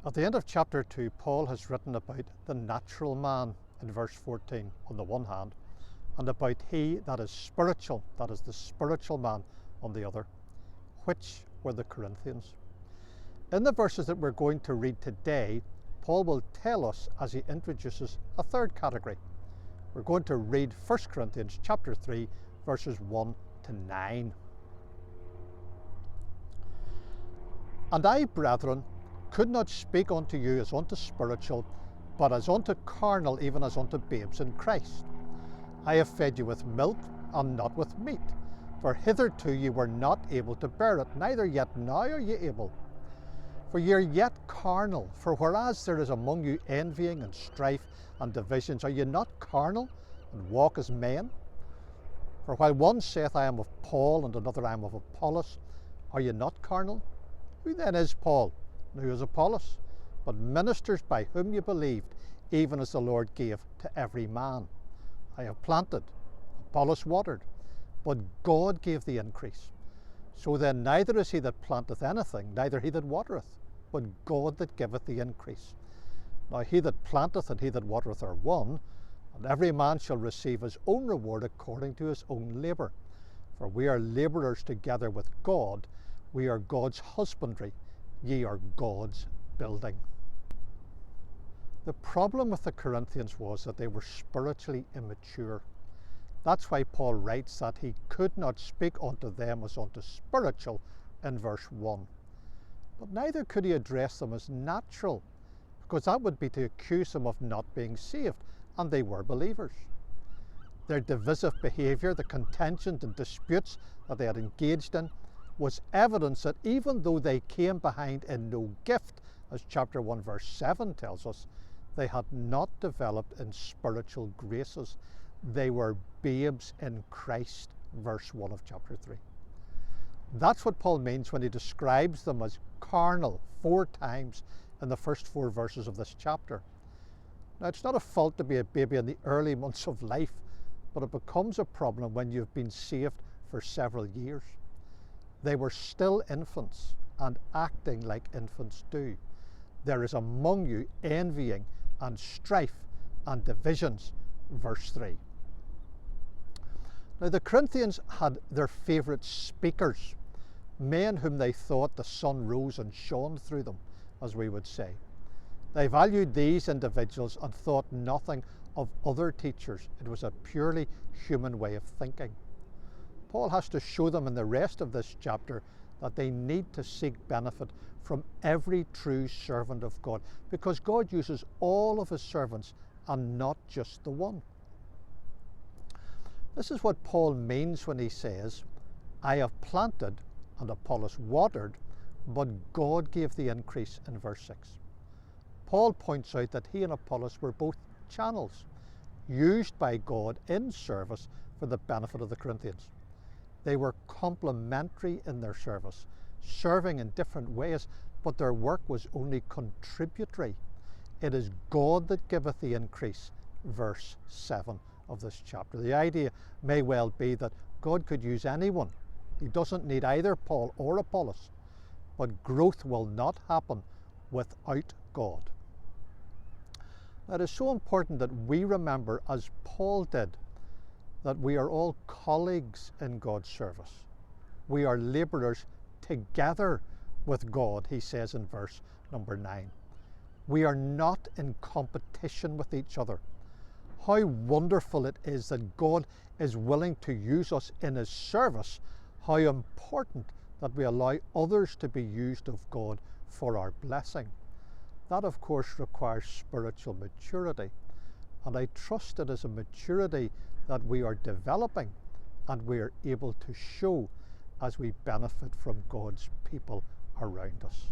At the end of chapter 2, Paul has written about the natural man in verse 14 on the one hand, and about he that is spiritual, that is the spiritual man, on the other, which were the Corinthians. In the verses that we're going to read today, Paul will tell us as he introduces a third category. We're going to read 1 Corinthians chapter 3, verses 1 to 9. And I, brethren, could not speak unto you as unto spiritual, but as unto carnal, even as unto babes in Christ. I have fed you with milk, and not with meat, for hitherto ye were not able to bear it, neither yet now are ye able. For ye are yet carnal, for whereas there is among you envying and strife and divisions, are ye not carnal, and walk as men? For while one saith, I am of Paul, and another, I am of Apollos, are ye not carnal? Who then is Paul? And who is Apollos? But ministers by whom ye believed, even as the Lord gave to every man. I have planted, Apollos watered, but God gave the increase. So then neither is he that planteth anything, neither he that watereth, but God that giveth the increase. Now he that planteth and he that watereth are one, and every man shall receive his own reward according to his own labour. For we are labourers together with God, we are God's husbandry, ye are God's building. The problem with the Corinthians was that they were spiritually immature. That's why Paul writes that he could not speak unto them as unto spiritual in verse 1. But neither could he address them as natural, because that would be to accuse them of not being saved, and they were believers. Their divisive behaviour, the contentions and disputes that they had engaged in, was evidence that even though they came behind in no gift, as chapter 1 verse 7 tells us, they had not developed in spiritual graces. They were babes in Christ, verse 1 of chapter 3. That's what Paul means when he describes them as carnal 4 times in the first 4 verses of this chapter. Now, it's not a fault to be a baby in the early months of life, but it becomes a problem when you've been saved for several years. They were still infants and acting like infants do. There is among you envying and strife and divisions, verse 3. Now the Corinthians had their favourite speakers, men whom they thought the sun rose and shone through them, as we would say. They valued these individuals and thought nothing of other teachers. It was a purely human way of thinking. Paul has to show them in the rest of this chapter that they need to seek benefit from every true servant of God, because God uses all of his servants and not just the one. This is what Paul means when he says, I have planted and Apollos watered, but God gave the increase in verse 6. Paul points out that he and Apollos were both channels, used by God in service for the benefit of the Corinthians. They were complementary in their service, serving in different ways, but their work was only contributory. It is God that giveth the increase, verse 7 of this chapter. The idea may well be that God could use anyone. He doesn't need either Paul or Apollos, but growth will not happen without God. Now, it is so important that we remember, as Paul did, that we are all colleagues in God's service. We are labourers together with God, he says in verse number 9. We are not in competition with each other. How wonderful it is that God is willing to use us in his service. How important that we allow others to be used of God for our blessing. That, of course, requires spiritual maturity. And I trust it is a maturity that we are developing and we are able to show as we benefit from God's people around us.